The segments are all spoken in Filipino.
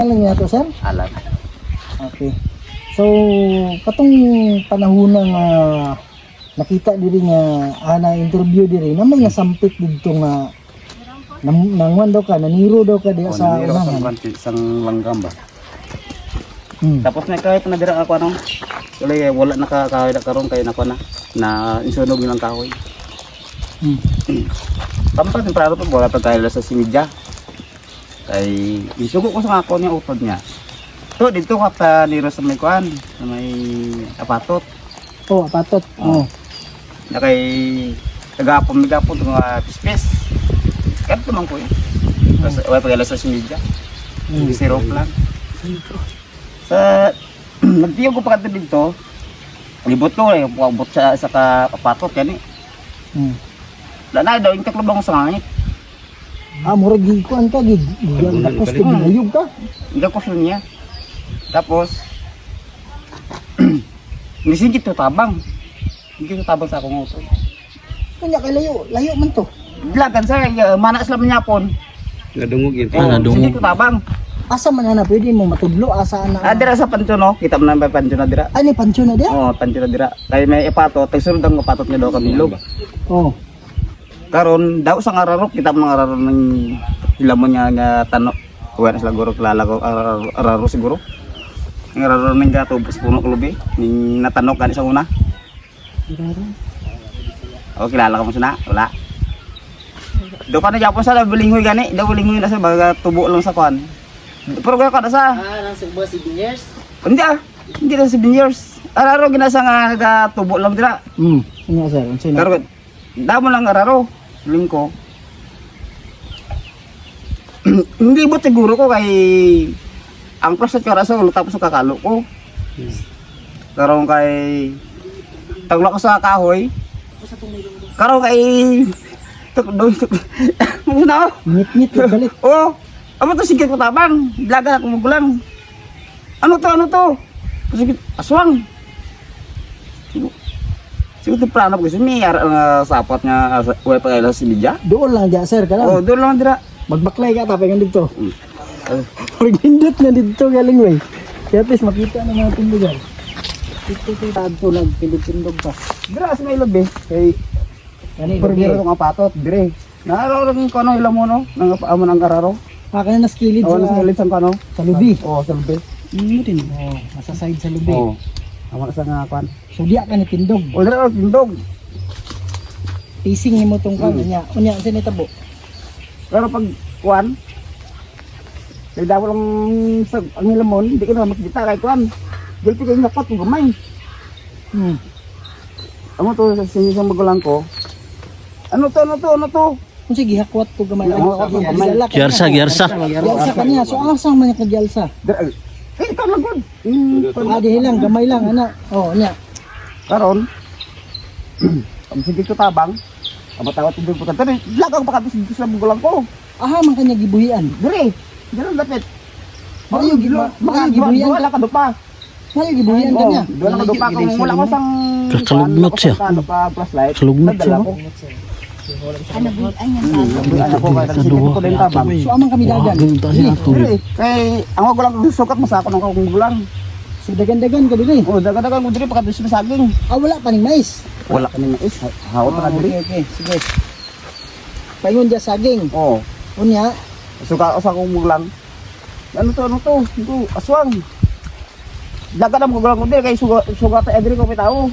Alam niya to, sir? Alam. Okay. So, katong panahon nga nakita diri nga ana interview diri na may nasampit dito nga nangwan daw ka, naniro daw ka diya sa unahan. Isang langgam ba? Hmm. Tapos na kahit na dira ako ano. Wala nakakahid karon kay nako na isunog nilang kahoy. Tampa temprano pa wala pa tayo sa simidya. Kay isugo ko sa ako niya utod niya. To dito ka pa niro sa may kuan, sa may apatot. Oh, apatot. Oh. Na kay tagapon mga pispes. Kaya naman ko eh. Tapos wala pa sa simidya. Sirop lang. Sa nagtiyog ko pa kadto dito. Libot ko eh, buot sa kapatot yan eh. Wala na daw yung taklobang sa ngangit. Ah, murag gikuan ka, gigapos ka, ginayog ka. Hindi ko niya. Tapos, nisigit to tabang. Hindi to tabang sa akong uso. Kanya kay layo man to. Blagan sa manas lang niya pon. Nadungog yun. Nisigit to tabang. Asa man na pwede mo matudlo, asa na. Dira sa pancho no, kita mo na may pancho na dira. Ay, ni pancho na dia? Oo, pancho na dira. Kaya may ipatot, tagsunod ang ipatot niya daw kabilog. Oh. Karon daw sa ararok, kita mo ng ararok ng hilamon niya nga tanok. Kuha na sila guro, kilala ko, araro siguro. Ang araro ng gato, puno kulubi, ng natanok ka sa una. O, kilala ka mo siya na? Wala. Doon ka na Japon sa bulingoy gani, daw bulingoy na sa baga tubo lang sa kuan. Pero kaya ka na sa... nang Cebu 7 years? Hindi na 7 years. Araro ginasa nga tubo lang dira. Ano sir? Ano Pero damo lang araro, lingko. Hindi ba siguro ko kay ang process ko raso tapos kakalo ko. Karon kay taglo ko sa kahoy. Karon kay na. Ngit-ngit balik. Oh, amo to sigit ko tabang, blaga ako mugulang. Ano to? Sige, aswang. Siguro plano ko kasi may sapat nga wala pa kailan si Midya. Doon lang dia sir, kana. Oh, doon lang dira. Magbaklay ka tapos nga dito. Pagindot na dito galing way. Kaya please makita na mga tindugan. Dito to nagpindot-pindot pa. Dira sa may lobby. Kay Kani permiro ng apatot dire. Naaraw ko ano ilang mo no, nang amo ng kararo. kana na skilled Awan sa ulit sa kano. sa lubi. Oh, sa lobby. Din. Oh, nasa side sa lubi. Oh. Amo sa nga kwan. So diya ka ni tindog. Oh, dira tindog. Tising ni mo tong kan niya. Unya sa nitabo. Pero pag kwan, kay daw lang sa ang lamon, hindi ko na makita kay kwan. Dili kay nakot gamay. Amo to sa sinisang magulang ko. Ano to? Kung sige hakwat ko gamay. Gyarsa. Gyalsa kanya. So asang man ka gyalsa? Ikaw na good. Adi lang gamay lang ana. Oh, nya. Karon, ang sige ko tabang, ang matawat ko po kanto, lagang pa kanto sa magulang ko. Aha man kanya gibuhian. Dire, dire lapit. Maayo gibuhian. Wala ka dupa. Maayo gibuhian kanya. Wala ka dupa kung wala ko sang Kakalugnot siya. Flashlight. Kalugnot siya. Ano ko kaya ko din tabang. So amang kami dagan. Dire, kay ang magulang ko sukat mo sa ako ng magulang. So dagan-dagan ka din eh. Oh, daga-daga mo dire pagka sa saging. Wala pa ning mais. Wala ka nang is. Hawat na dire. Okay, sige. Paingon dia saging. Oh, Unya, suka sa akong magulang. Ano to? Ito, aswang. Daga na magulang ko dire kay sugat ta dire ko may tao.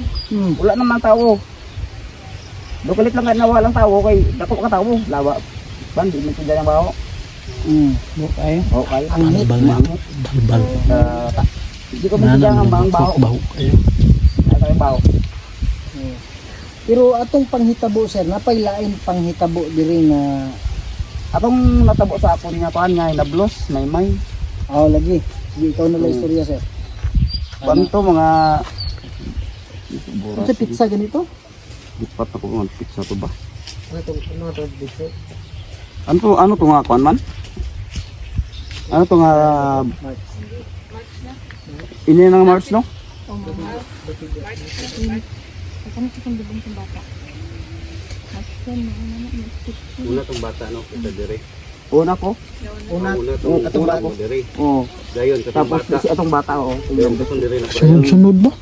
Wala naman tao. Dukulit lang na walang tao kay dako ka tao. Lawa. Bandi man tinda ng bawo. okay. Okay. Ang hit. Balbal. Hindi ko tinda ng bawo. Kayo. Ano yung bawo? Pero atong panghitabo sir, napailain panghitabo diri nga Atong natabo sa ako niya paan nga nablos, may. lagi. Sige, ikaw na lang istorya sir. Panto mga Sa pizza ganito? Lipat ako ng pizza to ba? Ano to dito? Ano to nga kuan man? Ano to nga ini nang March no? Una tong bata no, kita dire. Una ko. Una, Oo, katong una bago. ko. Oo. Dayon Tapos si atong bata oh. Sunod-sunod ba?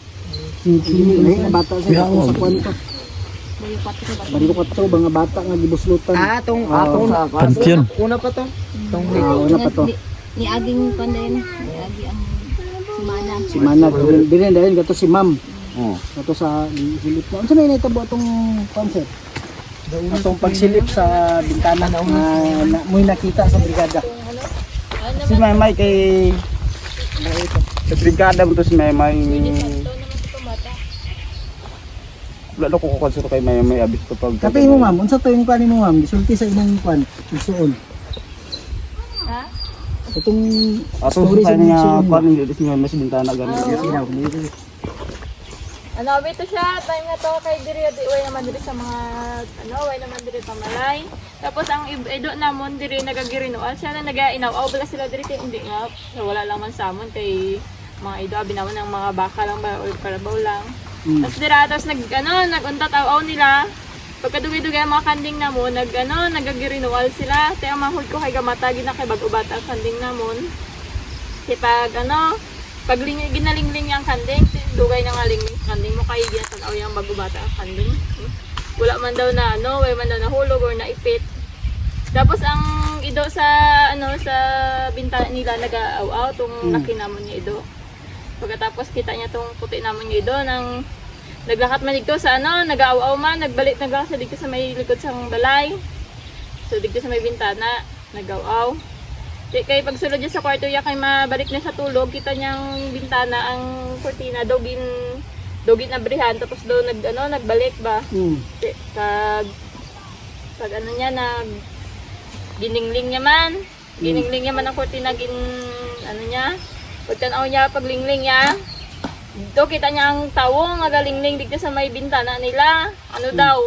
Ay, na bata sa Yeah, sa kwanto. Balik ko to, mga bata nga gibuslutan. Atong sa Pantheon. Una pa to. Una pa to. Ni Aging Pandin, ni Agi ang Simana. Si Manag, din dahil gato si Ma'am. Oo. Gato sa silip na. Unsa may nitabo atong concept? Atong pagsilip sa bintana na muy nakita sa brigada. Si Maymay kay sa brigada mo to si Maymay. Wala na ko kukonsulto kay Maymay abis to pag. Katay mo ma'am, unsa to yung kani mo ma'am? Gisulti sa inyong kwan, igsuon. Ha? Itong Ato story sa sa niya igsuon. kuan ni dis niya mas bintana ganun. Ano, ito siya, time na to kay diri di way naman diri sa mga way naman diri sa malay. Tapos ang edo namon diri nagagirinual siya na nagainaw bala sila diri kay hindi nga so, wala lang man samon kay mga edo abi naman ng mga baka lang ba or kalabaw lang. Tapos dira tapos nagunta taw nila. Pagkadugi-dugi ang mga kanding namon nagagirinual sila. Tay ang mahud ko kay gamata gina kay bag-ubat ang kanding namon. Kay pag ginalingling yung kanding, dugay na nga lingling kanding mo kay ginatanaw yung bagubata ang kanding. Wala man daw na wala man daw na hulog or naipit. Tapos ang ido sa sa bintana nila nag-aaw-aw tong laki namon niya ido. Pagkatapos kita niya tong puti namon niya ido nang naglakat man dito sa nag-aaw-aw man, nagbalik sa dito sa may likod sang balay. So dito sa may bintana, nag-aaw-aw. Kaya pagsulod niya sa kwarto niya kay mabalik na sa tulog, kita niyang bintana ang kurtina dogin na brihan tapos do nagbalik ba. Pag niya giningling niya man ang kurtina niya. Pagtanaw niya paglingling niya, dito kita niya ang tawo nga galingling dito sa may bintana nila. Daw?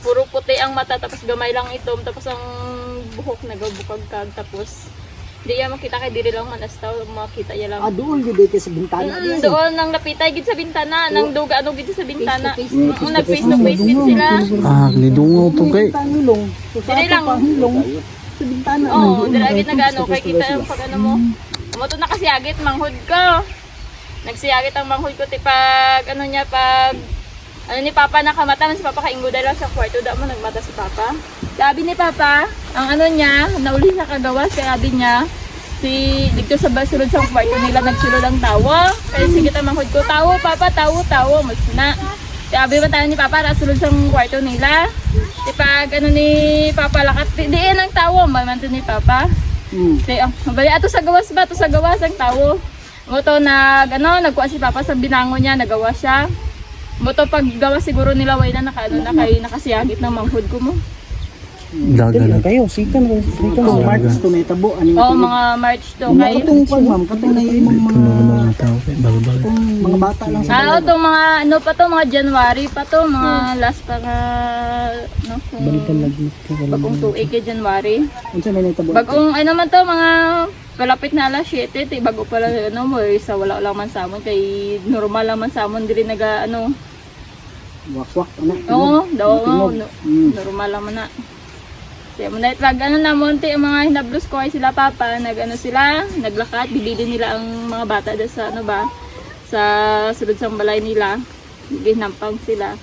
Puro puti ang mata tapos gamay lang itom tapos ang buhok nagabukag kag tapos di ya makita kay diri lang manastaw makita ya lang. Doon gid kay sa bintana. Doon nang napitay gid sa bintana, nang duga gid sa bintana. Face Nag-face to face gid sila. Nidungaw to kay. Pangilong. Dili lang. Pangilong sa bintana. Oo, dili gid kay kita yung pag mo. Mo to nakasiyagit manghud ko. Nagsiyagit ang manghud ko ti pag pag ni Papa nakamata man si Papa kaingo dahil sa kwarto da mo nagmata si Papa. Sabi ni Papa, ang niya, nauli sa kagawas, kaya sabi niya, dito sa basulod sa kwarto nila nagsulod ang tawa. Kaya sige manghud ko, tawo Papa, tawo, mas na. Sabi ba tayo ni Papa, nasulod sa kwarto nila. Di pag ni Papa lakat, diin ang tawo, mamanto ni Papa. Bali ato sa gawas ba, ato sa gawas ang tawo. Moto nagkuha si Papa sa binango niya, nagawa siya. Moto pag gawa siguro nila way na nakasiyagit ng manghud ko mo. Dagan. Kayo, sikan March to may tabo ani. Mga March to kay. Katong kwan ma'am, katong naiimong mga Tao kay bagal. mga bata lang sa Itong mga pa to, mga January pa to, mga last pa nga lagi. bagong tuig kay January. Unsa may nitabo? Bagong man to, mga palapit na alas 7, bago pala mo sa wala lang man samon kay normal lang man samon diri Wakwak ana. Oo, normal lang man na. Kaya mo na itlag namon ti ang mga hinablos ko ay sila Papa, sila, naglakat, bibili nila ang mga bata da sa sa sulod sang balay nila. Ginampang sila.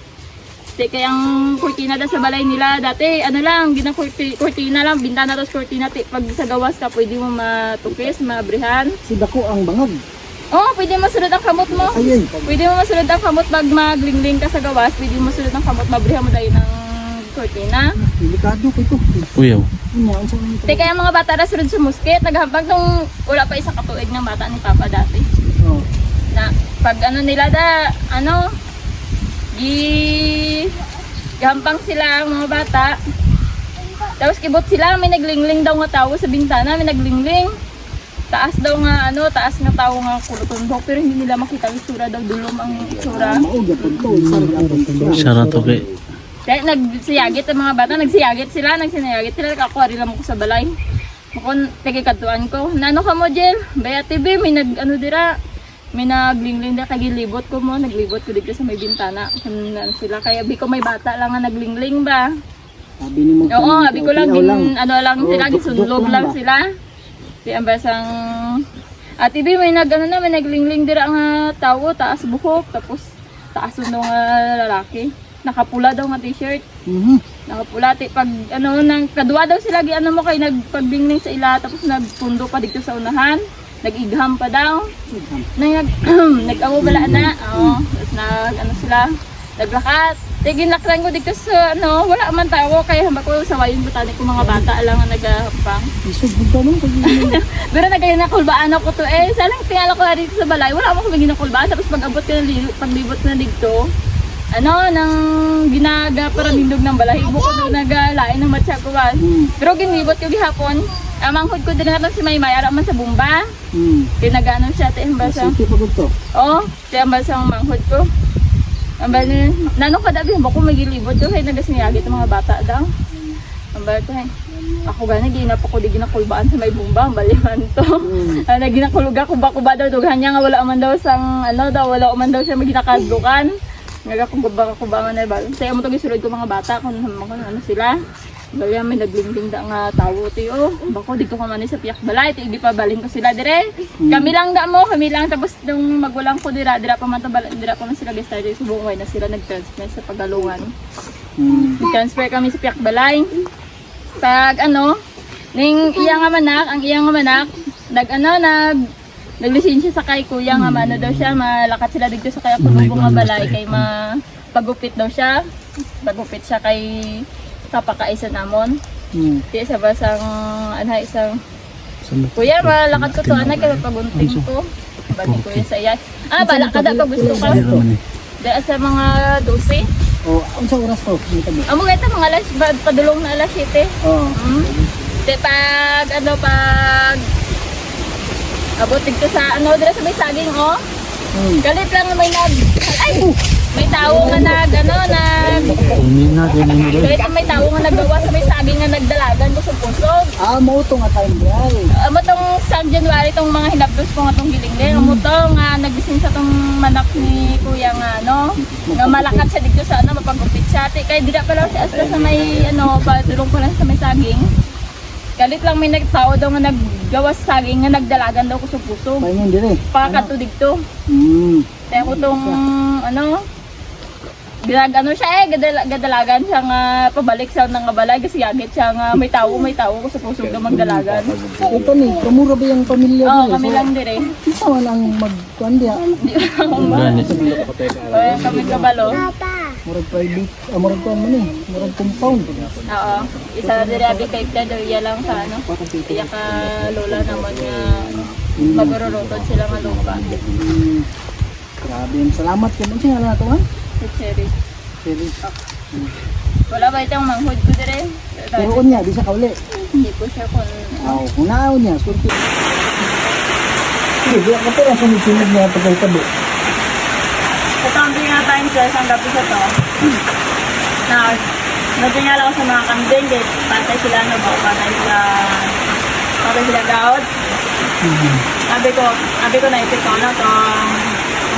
Kaya ang kurtina da sa balay nila dati kurtina lang, bintana tapos kurtina pag sa gawas ka pwede mo matukis, mabrihan. Si dako ang bangag. Oo, pwede masulod ang kamot mo. Ayun. Pwede mo masulod ang kamot pag maglingling ka sa gawas, pwede mo masulod ang kamot, mabrihan mo dahil ng kurtina. Delikado ko ito. Uyaw. Unsa man ito? Kaya ang mga bata na sunod sa musket, naghambang nung wala pa isang katuig ng bata ni Papa dati. Oh. Na pag nila gampang sila ang mga bata. Tapos kibot sila, may naglingling daw nga tao sa bintana, may naglingling. Taas nga tao nga kulutundok, pero hindi nila makita ang itsura daw, dulom ang itsura. Mao gyapon to, Sara to kay. Kaya nagsiyagit ang mga bata, nagsiyagit sila, nakakuha rin lang ko sa balay. Makon, tigikatuan ko. Nano ka mo, Jel? Baya TV, may may naglingling na kagilibot ko mo, naglibot ko dito sa may bintana. Sila, kaya bi ko may bata lang nga naglingling ba. Sabi ni mo. Oo, abi ko lang, ano lang Oo, sila, duk-duk gisunlog lang lang ba? sila. Di ang basang... At ibi may may naglingling dira nga tao, taas buhok, tapos taas nga lalaki. Nakapula daw nga t-shirt. Nakapula, pag ano, nang kadwa daw sila, ano mo kay nagpagbingning sa ila, tapos nagpundo pa dito sa unahan. Nag-igham pa daw. Nag-awo bala na. Oo, tapos ano sila, naglakat. Ginlaklan ko dito sa ano, wala man tao kaya hamba ko sa wayon botanic ko mga bata lang nga nagahampang. Isog ba nung Pero nagkinakulbaan ako to eh. Salang tingala ko na dito sa balay, wala mo kami ginakulbaan. Tapos pag-abot ko na paglibot na dito, ano, nang ginaga para nindog ng balahibo ko doon nagalain ng matcha ko ba. Pero ginibot ko gihapon. Amanghod ko din natin si Maymay, ara man sa bumba. Pinagano siya, tiambasa. Sige pagod to. Oo, tiambasa ang manghod ko. Amba nanong kadabi mo ko magilibot ko kay nagasmiyagi itong mga bata daw. Amba ko ako gani ginapa ko di ginakulbaan sa may bumba, baliman to. Ana ginakuluga ko ba daw dughan niya nga wala man daw sang ano daw wala man daw siya maginakadlukan. Nagakumbaba ko ba man ba. Sayo mo to gisulod ko mga bata kung ano sila. Bali may naglingling da nga tawo ti bako dito ka man sa piyak balay ti di pa baling ko sila dire. Kami lang tapos nung magulang ko dira pa man sila guys tayo sa buong way na sila nag-transfer sa Pagalungan. Nag-transfer kami sa piyak balay. Pag ano ning ang iyang manak naglisensya sa kay kuya nga ano daw siya malakat sila dito sa kaya kulubong nga balay kay pagupit daw siya. Pagupit siya kay kapakaisa namon. Di sa basang isang kuya malakat ko to anak kay pagunting ko. Bali kuya sa iya. Bala kada pag gusto ka. Di sa mga 12. Oh, unsa oras to? Amo gayta mga alas padulong na alas 7. Oo. Di pag abot dito sa dira sa may saging Galit lang may may tao nga galit may tao nga naggawa sa may saging nga nagdalagan ko sa pusog. Mo to nga time diay. Amo tong sa January tong mga hinapdos ko nga tong giling din. Amo to nga nagising sa tong manak ni kuya nga nga malakat siya dito sa mapagupit siya. Kay dira pa lang siya sa may patulong pa lang sa may saging. Galit lang may nagtao daw nga naggawa sa saging nga nagdalagan daw ko sa pusog. Paingin dire. Pakato dito. Kaya ko tong siya gadalagan siya nga pabalik sa nang balay kasi yagit siya nga may tao ko sa pusog na magdalagan. Ito ni, kamura ba yung pamilya Oo, niyo? kami lang dire. Ito lang magkuandi ha. Kami kabalo. Murag private, murag ko man eh. Murag compound. Oo. Isa dire abi kay Pedro iya lang sa iya ka lola naman nga magururutod sila nga lupa. Grabe, salamat kayo. Ano siya na ito ha? Cherry. Cherry. Wala ba itong manghod ko dire? Pero niya, di siya kauli. Hindi ko siya kung... Kung naaw niya, surti. Sige, ako pero sunod-sunod niya pagkakabo. Katampi nga tayo sa isang gabi sa to. Nagtingala ako sa mga kambing, patay sila patay sila gaot. Sabi ko naipit ko itong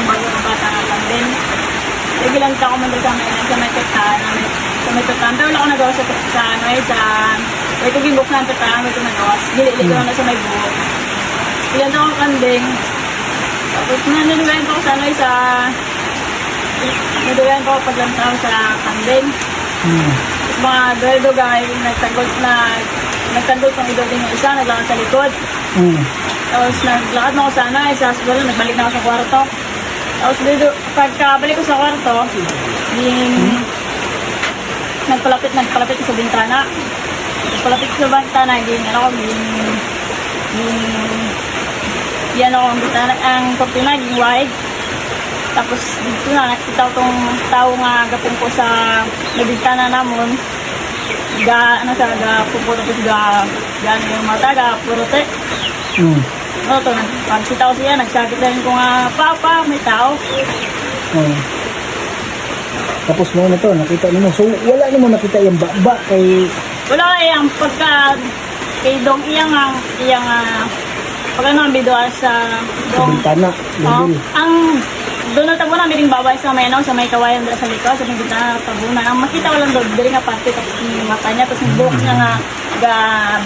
bago ng bata ng kambing. Sige lang ako man sa may tutaan. Pero wala ko nagawa may ko gimbok na ang tutaan, may ko nagawa. Gili-gili ko na sa may buhok. Ilan ako kambing. Tapos naniluwain ko naniluwain ko paglantaw sa kambing. Tapos mga dugay, nagtanggol pang idol din yung isa, naglakad sa likod. Tapos naglakad na ako isa siguro, nagbalik na ako sa kwarto. Tapos pagkabalik ko sa kwarto, nagpalapit ko sa bintana. Nagpalapit ko sa bintana, ang bintana, ang kortina, wide. Tapos dito na, nakita ko itong tao nga gapong ko sa bintana namon. Pupuno ko yung mata, purote. Pagsita ko siya, nagsakit rin ko nga, Papa, may tao. Tapos mo na to, nakita mo. So, wala naman nakita yung baba kay... Wala ang pagka kay Dong iyang pagka ang bidwa sa Dong. Bintana. Ang doon na tabunan, may ring babay sa may ano, sa may kawayan dito sa likod, sa may gitna tabunan. Ang makita ko lang doon, dili nga parte, tapos yung mata niya, tapos yung buhok niya nga,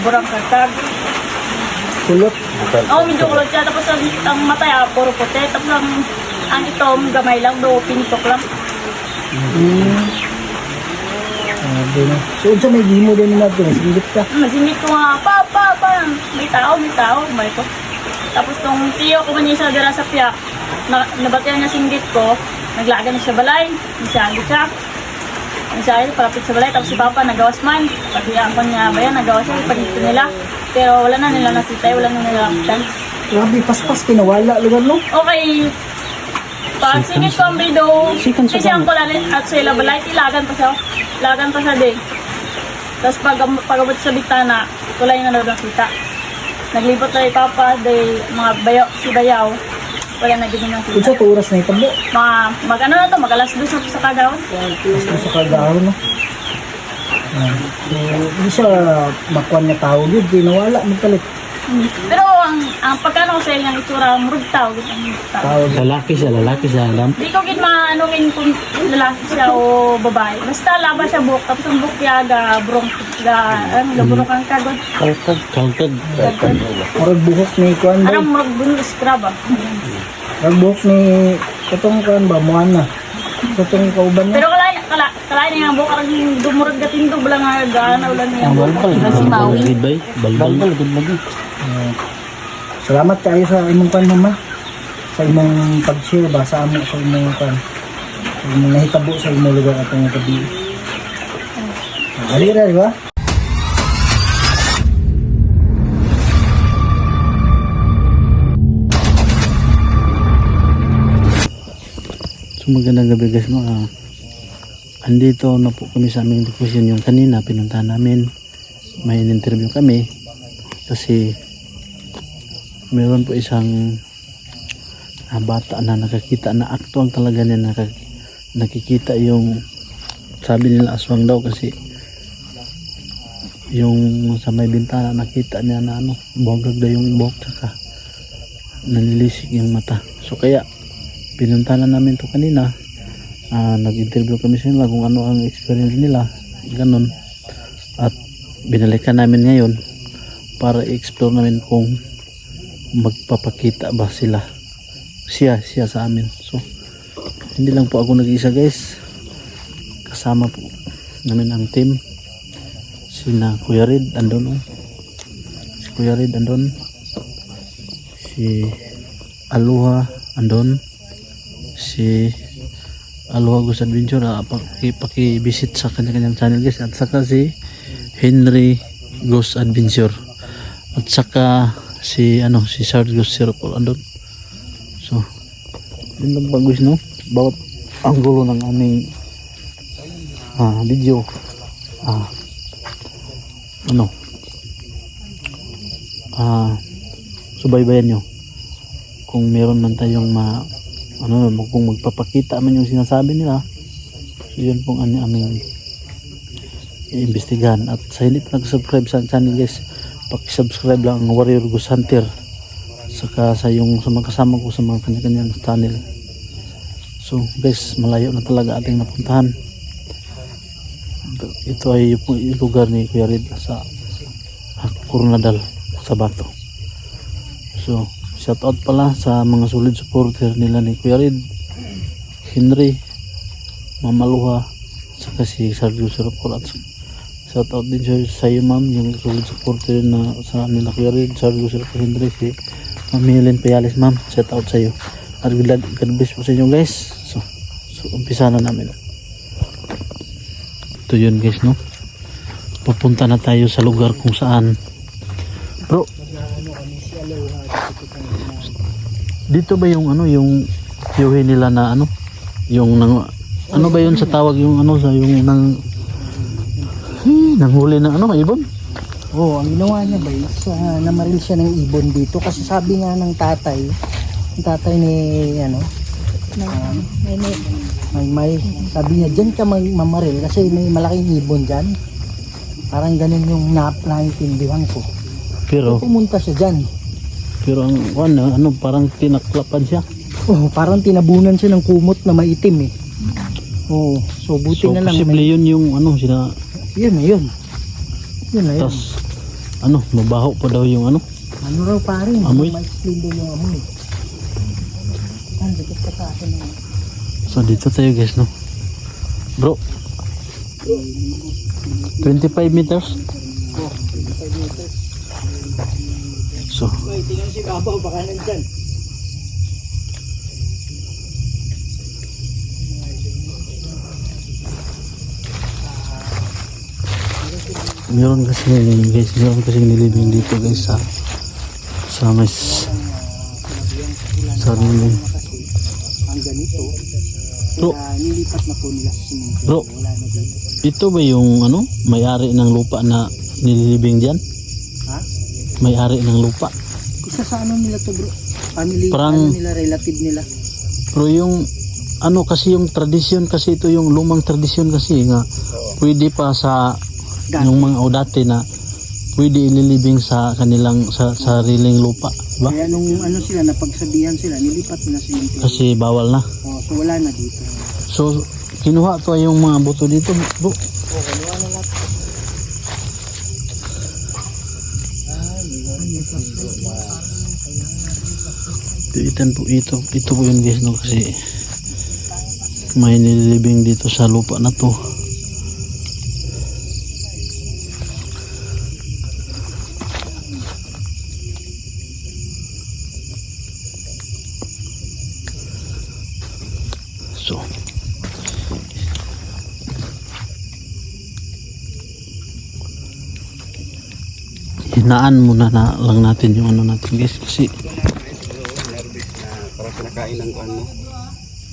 burang karkag. Kulot. Oo, medyo kulot siya, tapos ang mata niya, puro puti, tapos ang itom, gamay lang, do pintok lang. Sabi na. So, unsa may gimo din na ito? Singit ka. Masingit ko nga, pa, may tao, may ko. Tapos tong tiyo ko man niya sa dira sa piyak, nabatihan niya singgit ko, naglaga na siya balay, nasyagit siya. Nasyagit, palapit sa balay, tapos si Papa nagawas man. Pagkiyaan ko niya ba yan, nagawas siya, ipagito nila. Pero wala na nila nasitay, wala na nila lapitan. Grabe, paspas, kinawala lugar no? Okay, pag singit ko ang bido, kasi ang kulalin at sa ila balay, ilagan pa siya. Lagan pa siya din. Tapos pag-abot sa bitana, kulay na daw nakita. Naglibot na yung Papa, mga bayaw, si Bayaw, wala na din nakita. Unsa to oras na itabo? Mag-ano na to, mag-alas 2 sa kagawad. Gusto sa kagahon no? So, hindi siya makuha na tao yun, kinawala, magkalit. Pero ang pagkano ko sa ilang itsura, murag tao. Tao. Lalaki siya, Adam. Di ko gid maanungin kung lalaki siya o babae. Basta laba siya buhok, tapos ang buhok niya brong, gaburok ang kagod. Kalkag. Murag buhok ni kuan ba? Anong murag bunus scrub ah. Murag buhok ni katong kuan ba, Moana. Katong kauban na. Pero kalain niya ang buhok, ang dumurag gatindog lang nga gaana ulan niya. Si Maui. Balbal. Salamat kayo sa imong kuan mama. Sa imong pag-share ba sa amo sa imong kuan. Sa imong nahitabo sa imong lugar atong gabi. Ali ra di ba? So magandang gabi guys no. Andito na po kami sa aming location. Yung kanina pinuntahan namin, may interview kami kasi meron po isang bata na nakakita na aktuang talaga niya nakikita yung sabi nila aswang daw kasi yung sa may bintana nakita niya na bogag daw yung buhok saka nanilisik yung mata. So kaya pinuntahan namin to kanina. Nag-interview kami sa nila kung ano ang experience nila, ganun. At binalikan namin ngayon para i-explore namin kung magpapakita ba siya sa amin. So hindi lang po ako nag-isa guys, kasama po namin ang team, sina Kuya Red andun, si Kuya Red andun, si Aloha andun, si Aloha Ghost Adventure, paki-visit sa kanya-kanyang channel guys, at saka si Henry Ghost Adventure, at saka si Sard Ghost Circle andun. So yun lang bagus no, bawat anggulo ng aming video subaybayan nyo kung meron man tayong kung magpapakita man yung sinasabi nila. So yun pong aming iimbestigahan. At sa hindi pa nag-subscribe sa channel guys, paki-subscribe lang ang Warrior Ghost Hunter, saka sa mga kasama ko sa mga kanya-kanyang channel. So guys, malayo na talaga ating napuntahan. Ito ay yung lugar ni Kuya Red sa Coronadal sa Bato. So shout out pala sa mga solid supporter nila ni Kuya Red, Henry, Mama Luha, saka si Sergio Sirapol. At shout out din sa iyo ma'am, yung solid supporter na sa nila Kuya Red, Sergio Sirapol, Henry, si Ma'am Helen Payales ma'am, shout out sa iyo. At God bless po sa inyo guys. So umpisa na namin. Ito yun guys no, papunta na tayo sa lugar kung saan bro. Dito ba yung yung tiyuhin nila na yung ba yun sa tawag yung sa yung nanghuli na ibon? Oo, ang ginawa niya ba is namaril siya ng ibon dito kasi sabi nga ng tatay ni may sabi niya dyan ka mamaril kasi may malaking ibon dyan. Parang ganun yung naintindihan ko. Pero pumunta siya dyan. Pero ang parang tinaklapan siya. Oh, parang tinabunan siya ng kumot na maitim eh. Oh, so buti So na lang. posible yun yung ano sila. Yun na yun. Yun na yun. Tas ano, mabaho pa daw yung ano. Ano raw pare? Amoy? Ma-explain daw yung amoy. Dikit ka sa akin na. So dito tayo guys no. Bro. 25 meters. So Tingnan si Babaw, baka nandyan. meron kasi nilibing dito guys sa may sariling. Ang ganito, Bro, nilipat na po nila sa simento. bro, Wala na dito. ito ba yung ano, may-ari ng lupa na nililibing diyan? Ha? May-ari ng lupa. Isa sa ano nila to bro? Family, Parang- ano nila, relative nila. Pero yung ano kasi yung tradisyon kasi ito yung lumang tradisyon kasi nga pwede pa sa Dati. yung mga o dati na pwede ililibing sa kanilang sa sariling lupa, di ba? Kaya nung ano sila, napagsabihan sila, nilipat na simento. Kasi bawal na. Oh, so wala na dito. So kinuha to yung mga buto dito, bro. Ito po yun guys no, kasi may nililibing dito sa lupa na to. So hinaan muna na lang natin yung ano natin guys kasi Para pinakain ng ano.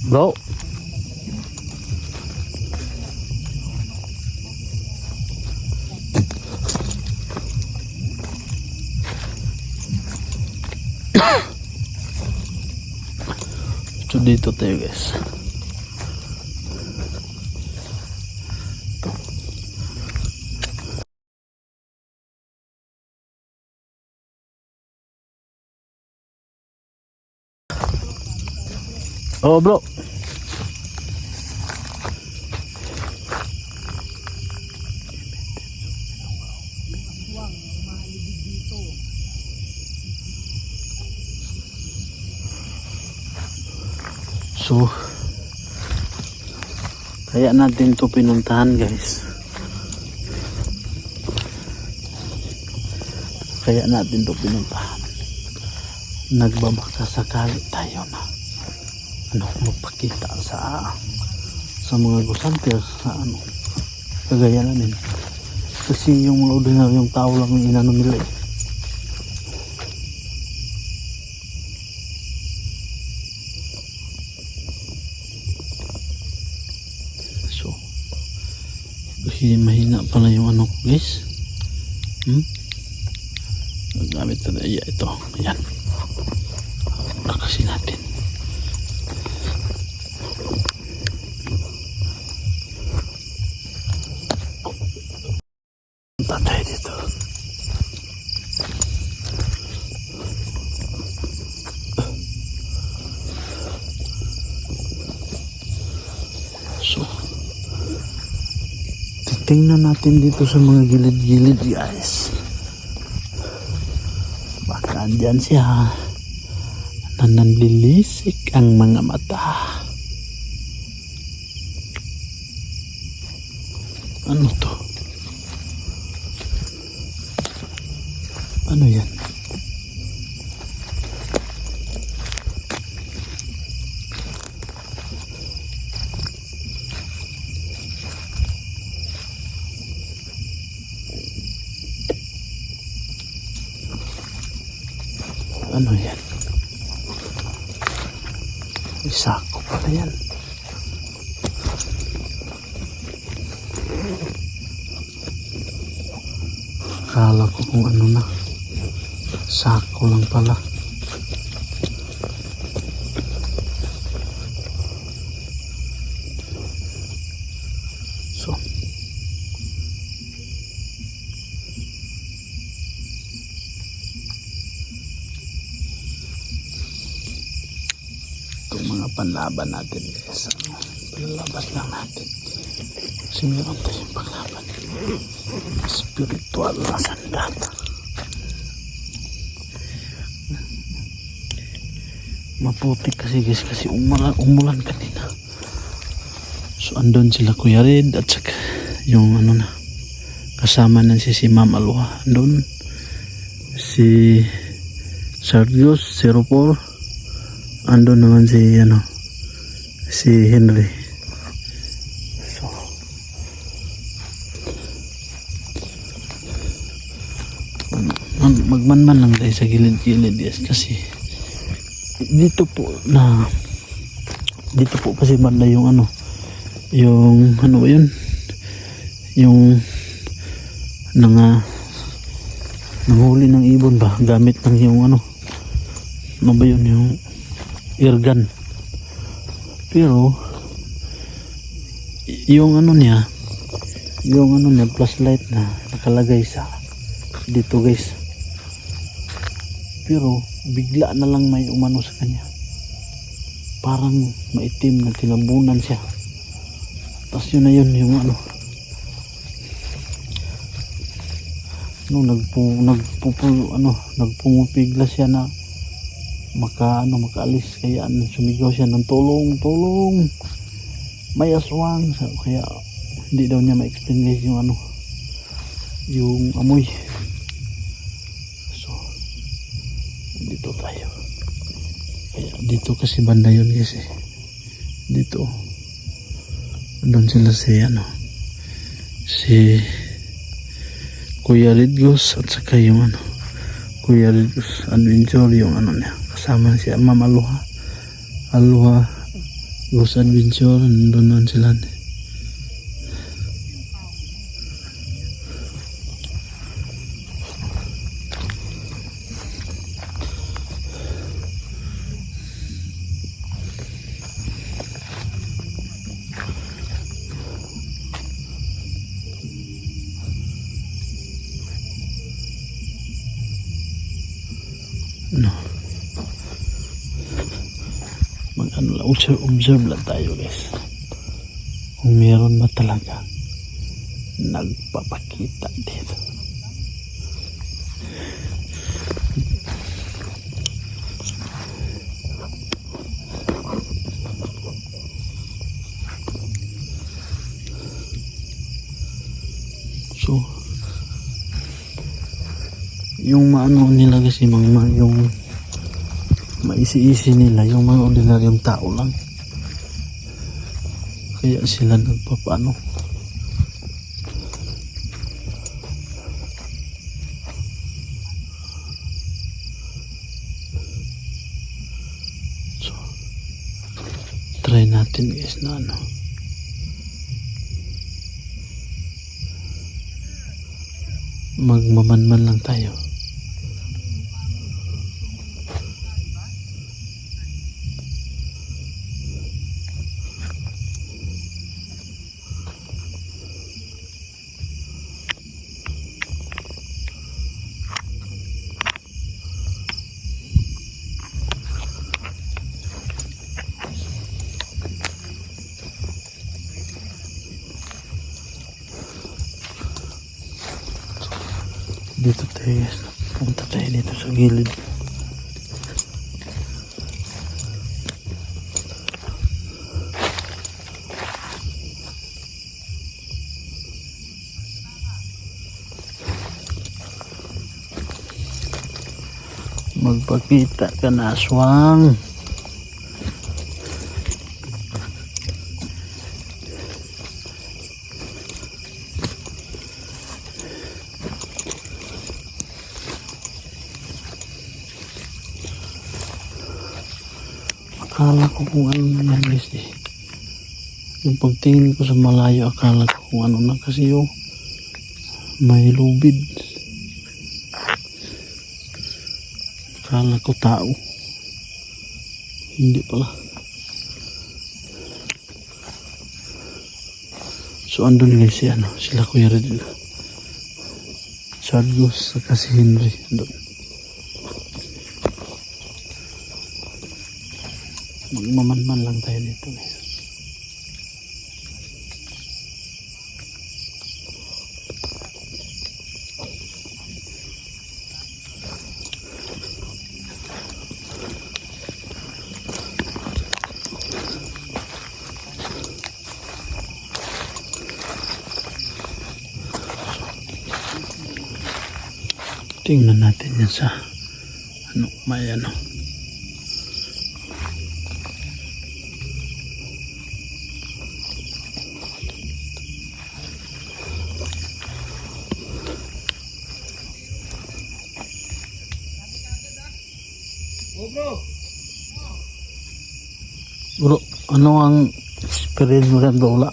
bro so dito tayo guys. Oh bro. So kaya natin to pinuntahan guys. Kaya natin to pinuntahan. Nagbabaka sakali tayo na ano magpakita sa mga gusante sa ano kagaya namin kasi yung mga ordinaryong tao lang yung inano nila eh. So kasi mahina pala yung ano ko guys. Gamit na ito ayan kasi natin. Tayo dito. So titingnan natin dito sa mga gilid-gilid guys. Baka andyan siya na nanlilisik ang mga mata. Ano to? Ano yan? Ano yan? May sako pala yan. Akala ko kung ano na. Sako lang pala. So itong mga panlaban natin guys. Panlaban lang natin. Kasi meron tayong panglaban. Spiritual na sandata. Maputik kasi guys kasi umulan kanina. So andun sila Kuya Red at saka yung ano na kasama na si Ma'am Aloha. Andun si Sergius 04. Andun naman si Henry. So magmanman lang tayo sa gilid-gilid yes, kasi dito po kasi banda yung ano ba yun, yung nanghuli ng ibon ba gamit ng yung ano ba yun, yung airgun. Pero yung ano niya flashlight na nakalagay sa dito guys, pero bigla na lang may umano sa kanya, parang maitim na tinabunan siya. Tapos yun na yun yung nagpumupigla siya na makaalis, kaya sumigaw siya ng tulong, may aswang. Kaya hindi daw niya ma-explain guys yung amoy. So dito tayo, kaya dito kasi banda yun guys dito doon sila si Kuya Ridgos at saka yung Kuya Ridgos Adventure, yung niya kasama si Ma'am Aloha Ghost Adventure. Nandun sila observe lang tayo guys kung meron ba talaga nagpapakita dito. So yung nila kasi yung maisi-isi nila yung mga ordinaryong tao lang, kaya sila nagpapano. So try natin guys na magmamanman lang tayo. Dito tayo guys, punta tayo dito sa gilid. Magpakita ka na aswang. Akala ko kung ano na yan guys yung pagtingin ko sa malayo, akala ko kung ano na, kasi yung may lubid. Akala ko tao, hindi pala. So andun guys sila Kuya Red, Sergius saka si Henry andun. Magmamanman lang tayo dito guys. Tingnan natin yan sa may ano. Bro, ano ang experience mo rin bro? Wala.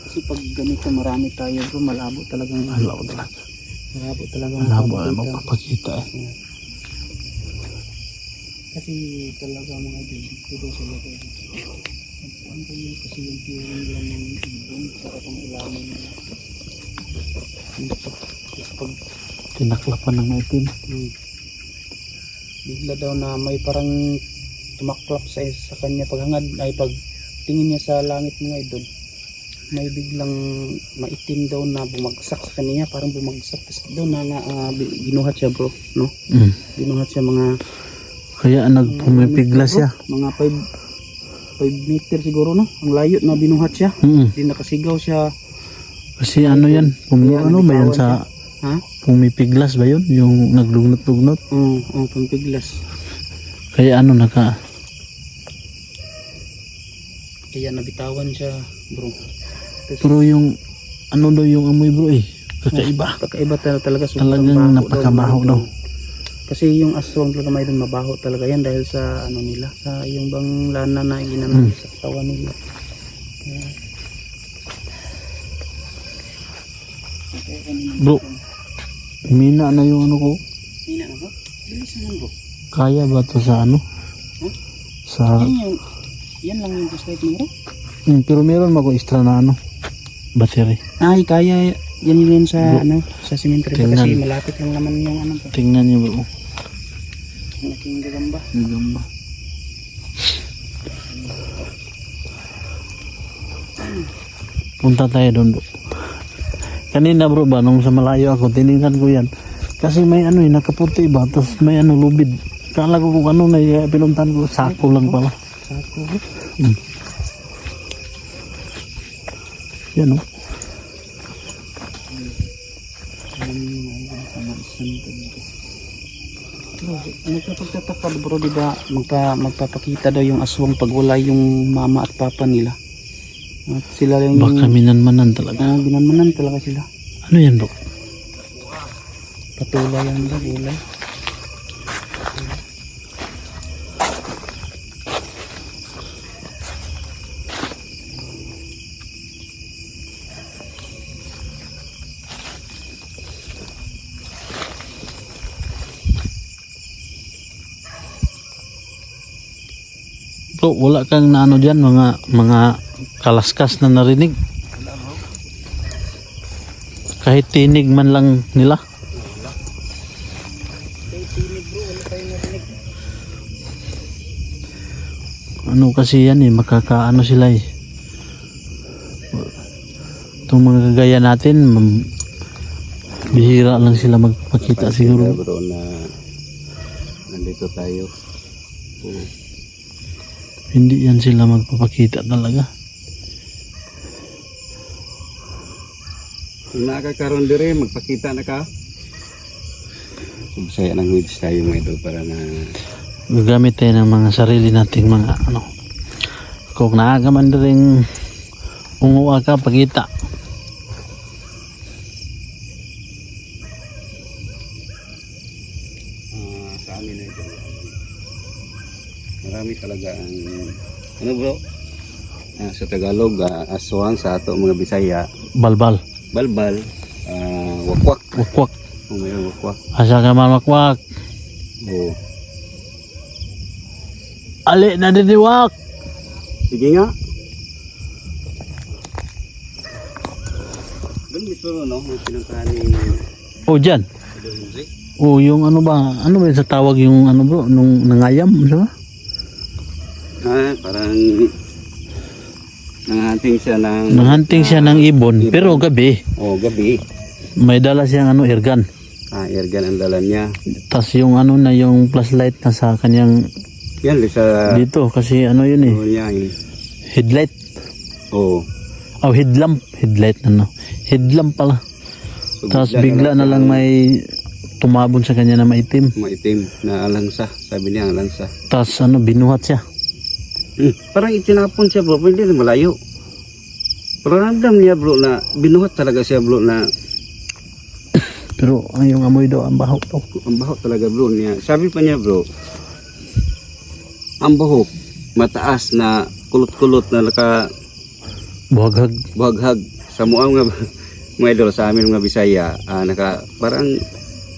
Kasi pag ganito marami tayo bro, malabo talagang Malabo talaga. malabo talagang Malabo ay mapapakita. magpapakita eh. Kasi talaga mga dito daw sila ko. Ano yun kasi yung theory nila ng ibon sa itong ilalim nila. Dito. Tapos pag Tinaklapan ng itim. bigla daw na may parang tumaklap sa kanya paghangad ay pag tingin niya sa langit mga idol, may biglang maitim daw na bumagsak sa kanya, parang bumagsak tapos daw na binuhat siya bro, no? Binuhat siya mga Kaya nagpumipigla siya. mga 5 meter siguro no, ang layo na binuhat siya. Hindi nakasigaw siya. Kasi ano yan, ano ba yan sa Ha? pumipiglas ba yun? Yung naglugnot-lugnot? Oo, pagpiglas. Kaya ano Kaya nabitawan siya bro. Pero yung ano daw yung amoy bro eh. Kakaiba. Kakaiba talaga, sobrang Talagang baho napakabaho daw. Kasi yung aswang talaga may doon mabaho talaga yan dahil sa ano nila, sa yung bang lana na ginanong sa katawan nila. Bro, mina na yung ano ko. Hina na ba? Bilisan lang bro. Kaya ba to sa ano? Huh? Sa Yan lang yung flashlight mo bro. pero meron ako extra na ano, battery. Ay, kaya yan yun sa Bro, ano, sa cemetery tingnan. kasi malapit lang naman yung ano bro. Tingnan niyo bro. Yung aking gagamba. Ang gamba. Punta tayo doon bro. Kanina bro ba, nung sa malayo ako, tiningnan ko yan. Kasi may ano nakaputi ba, tapos may ano lubid. Kala ko kung ano na pinuntan ko, sako lang pala. Sako bro. Yan o. Nagpapagtataka bro, di ba magpapakita daw yung aswang pag wala yung mama at papa nila. At sila yung Baka minanmanan talaga. binanmanan talaga sila. Ano yan bro? Patulay yan ba, gulay. Bro, wala kang naano dyan, mga kalaskas na narinig. Kahit tinig man lang nila. Ano kasi yan eh, makakaano sila eh. Itong mga gagaya natin, bihira lang sila magpakita siguro. Bro na nandito tayo. Hindi yan sila magpapakita talaga. Kung nakakaroon dire, magpakita na ka. Saya ng weeds tayo mga idol para na Gagamit tayo ng mga sarili nating mga ano. Kung nakakaman rin unguwa ka, pakita. sa amin na ito. Marami talaga ang ano bro? Sa Tagalog, aswang, sa ato mga Bisaya, Balbal. balbal, wakwak. Wakwak. Mayroon wakwak. Asa ka man wakwak. Oo. Ali na diniwak. Sige nga. Doon mismo no, ang pinuntahan ni O dyan. Idol Jose. Oh, yung ano ba? Ano ba yung sa tawag yung ano bro? Nung nangayam, di ba? Parang nanghunting siya ng... Nanghunting siya ng ibon, pero gabi. Gabi. May dala siyang ano, airgun. Airgun ang dala niya. Tapos yung ano na yung flashlight na sa kanyang Yan, sa... dito kasi ano yun eh. Niya, Headlight. Oo. Oh, headlamp. Headlight na no. Headlamp pala. So, Tapos bigla na lang may tumabon sa kanya na maitim. Maitim na alansa. Sabi niya alansa. Tapos ano, binuhat siya. Parang itinapon siya bro. Hindi na malayo. Pero ramdam niya bro na binuhat talaga siya bro na Pero ang yung amoy daw, ang baho daw. ang baho talaga bro niya. Sabi pa niya bro, ang baho mataas na kulot-kulot na naka Buhaghag. buhaghag sa muang nga mga idol sa amin mga Bisaya naka parang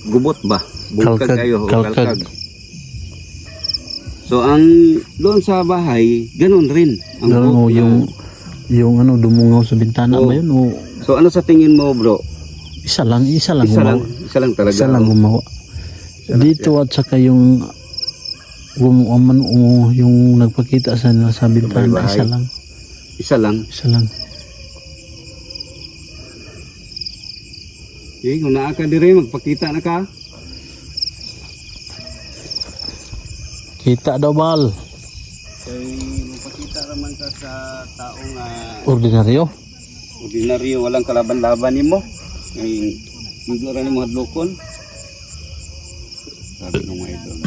gubot ba bungkag Kalkag, kayo o kalkag. kalkag. So ang doon sa bahay ganoon rin ang Ganun buhok o, yung ano, dumungaw sa bintana Oo. ba yun? O, so ano sa tingin mo bro? isa lang Isa gumawa. lang talaga. Isa lang gumawa. Isa lang Dito at saka yung gumuaman o yung nagpakita sa nila sa bintana, bahay. isa lang. Isa lang. Isa lang. Okay, kung naa ka dire magpakita na ka. Kita daw bal. Kay magpakita naman ka sa taong Ordinaryo. ordinaryo walang kalaban-laban nimo. Ay hindi ra nimo hadlokon. Sabi ng mga idol.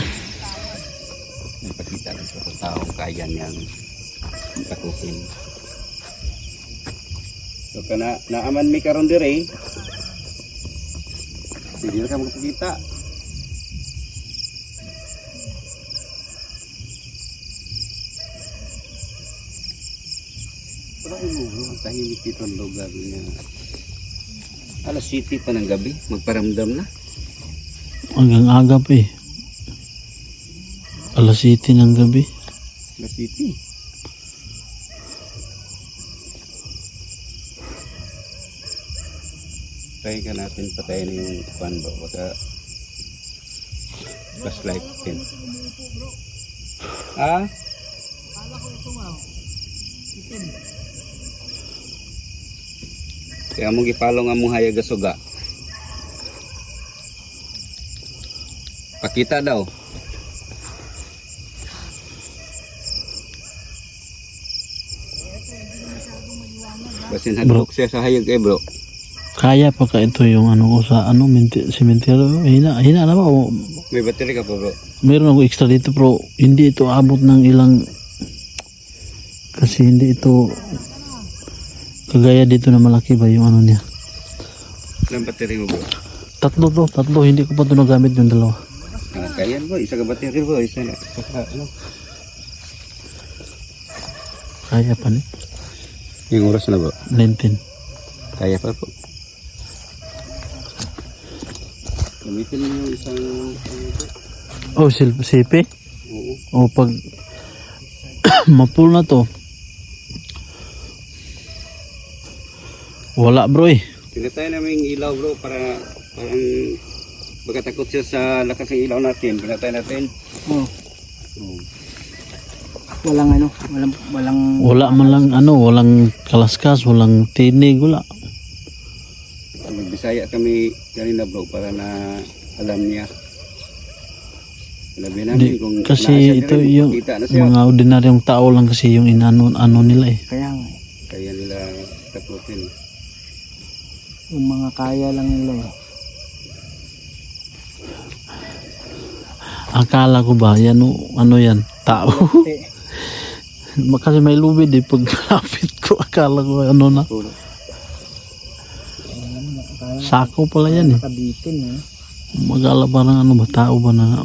Magpakita ka sa taong kaya niyang takutin. So kana naaman mi karon dire. Hindi na ka magpakita. Parang mo, tahimik dito ang lugar niya. Alas 7 pa ng gabi, magparamdam na. Hanggang aga pa eh. Alas 7 ng gabi. Alas 7. Try ka natin patayin yung fan ba? Baka flashlight din. Ha? Kaya mong gipalong ang mong hayag suga. Pakita daw. Basin hadlok siya sa hayag bro. Kaya pa ka ito yung ano ko sa ano, cemetery. Hina na ba? O, May battery ka pa bro. meron ako extra dito pero hindi ito abot ng ilang kasi hindi ito kagaya dito na malaki ba yung ano niya. Ilang battery mo bro? Tatlo hindi ko pa ito nagamit yung dalawa. Kaya bro, isa ka battery bro, isa na. Ano? Kaya pa ni Yung oras na bro? 19. Kaya pa po. Gamitin mo yung isang Oh, sipi? oo. O pag mapul na to wala bro eh. Pinatay namin yung ilaw bro para parang baka takot siya sa lakas ng ilaw natin. Pinatay natin. Oh, Oo. walang ano, walang Wala man lang ano, walang kalaskas, walang tinig, wala. Nagbisaya kami kanina bro para na alam niya. Sabi namin Di, kung kasi nasa ito dire, yung makita na siya. mga ordinaryong tao lang kasi yung ano nila eh. kaya nga, Kaya nila takutin. yung mga kaya lang nila eh. Akala ko ba yan ano yan, tao. Kasi may lubid eh pag lapit ko akala ko ano na. Puro. Sako pala yan eh. Nakabitin eh. Magala parang ano ba, tao ba na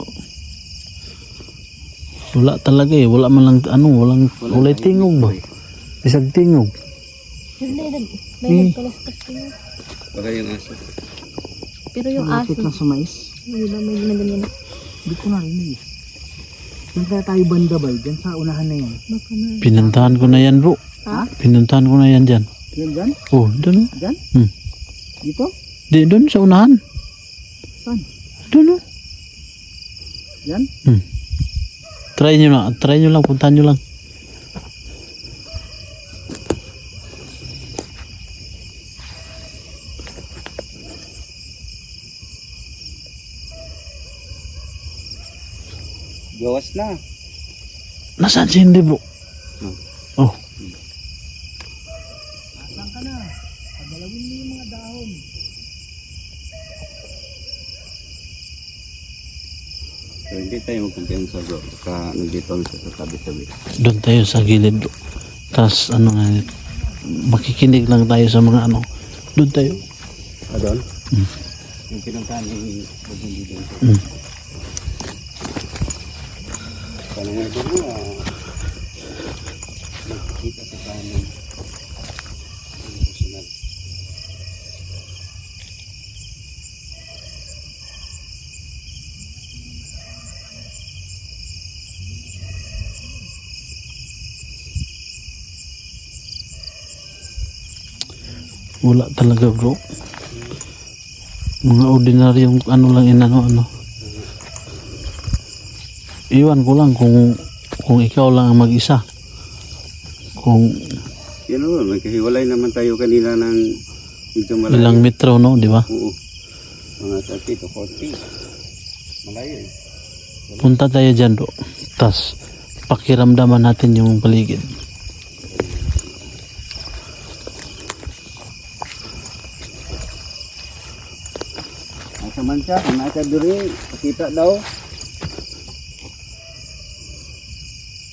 wala talaga eh, wala man lang ano, wala tingog ba? Isang tingog. May nagkalaskas yun. Baka yung aso. Pero yung aso, Malapit lang sa mais. di ba may ginaganyan? Hindi ko narinig eh. Saan kaya tayo banda ba? Diyan sa unahan na yan. Baka na. Pinuntahan ko na yan bro. Ha? Pinuntahan ko na yan dyan. Yan dyan? Oh, doon. Dyan? Hmm. Dito? Di, doon sa unahan. Saan? Doon no? Yan. Try nyo lang, puntahan nyo lang. Gawas na. Nasaan si Henry bro? Oh. Saan ka na? Pagalawin mo yung mga dahon. So, hindi tayo magkumpiyansa bro. Baka nandito sa tabi-tabi. Doon tayo sa gilid bro. Tapos ano nga, makikinig lang tayo sa mga ano. Doon tayo. Doon? Mm. Yung pinuntahan yung bagundi doon. Paano nga doon mo, magkikita sa kanan. Personal. Wala talaga bro. Mga ordinaryong ano lang ano. Iwan ko lang kung ikaw lang ang mag-isa. Kung Yan o, magkahiwalay naman tayo kanina ng medyo malayo. ilang metro no, di ba? Oo. Mga 30 to 40. Malayo eh. Punta tayo dyan bro. Tapos pakiramdaman natin yung paligid. Asa man siya, kung nasa diri, pakita daw.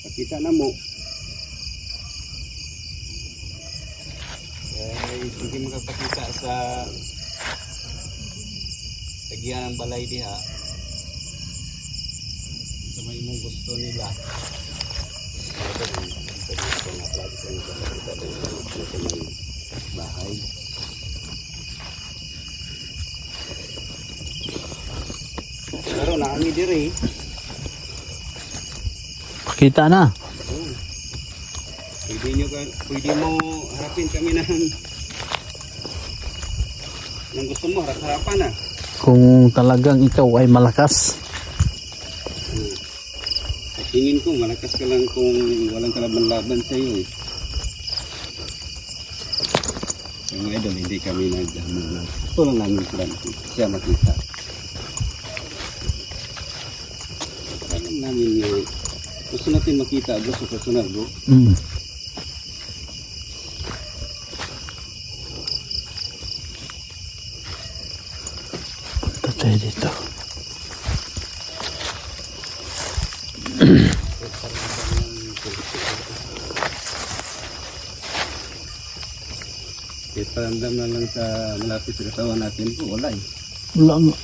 Pakita na mo. Ay, hindi makapakita sa tagihan ng balay diha. Sa may mong gusto nila. Bahay. Pero naami diri. Pakita na. Pwede mo harapin kami ng gusto mo, harap-harapan na. Kung talagang ikaw ay malakas. At tingin ko, malakas ka lang kung walang kalaban-laban sa iyo eh. Yung mga idol, hindi kami naghamon na. Gusto lang namin siya makita. Alam namin gusto natin makita gusto personal bro. Punta tayo dito. Paramdam na lang sa malapit sa katawan natin po, wala eh. Wala nga.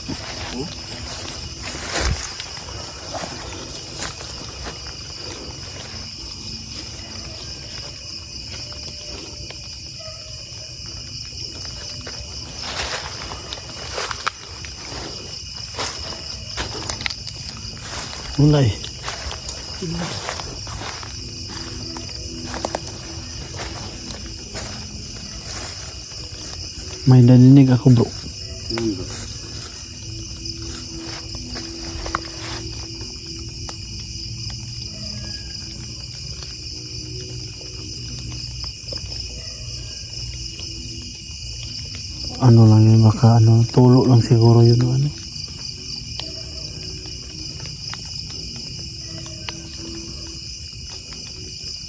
Wala eh. May narinig ako bro. Bro. Ano lang yun, baka ano, tulo lang siguro yun ano.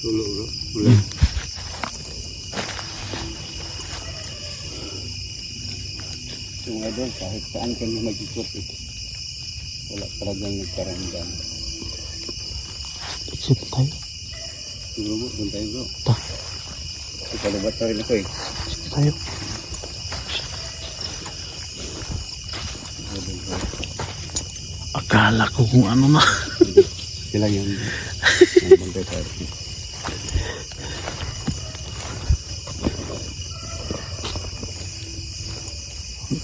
Tulo bro. Wala. So mga idol, kahit saan kami mag-ikot eh. Wala talagang nagkaramdam. Exit tayo. Siguro bro, doon tayo bro. Ta. Ipalabat pa rin ako eh. Exit tayo. Akala ko kung ano na. Sila yung nagbangkay sa atin.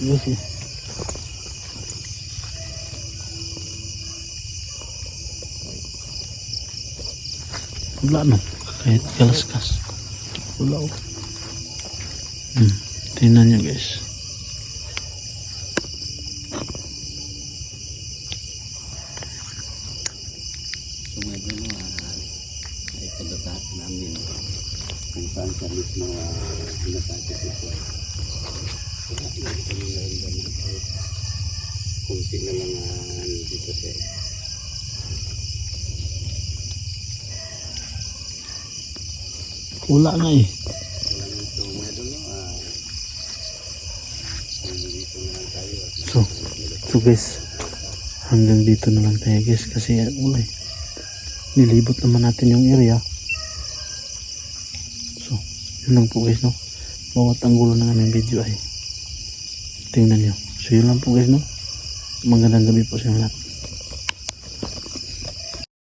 Yes, eh. Wala no. Kahit kalaskas. Wala oh. Tingnan nyo guys. So mga idol, ay pagdataan namin kung saan sa mismo pinatake ito. Wala na ito ng naramdaman ay kunti na lang dito siya. Wala nga eh. So guys, hanggang dito na lang tayo guys kasi wala eh. Nilibot naman natin yung area. So, yun lang po guys, no. Bawat anggulo ng aming video ay tingnan nyo. So yun lang po guys, no. Magandang gabi po sa inyo lahat.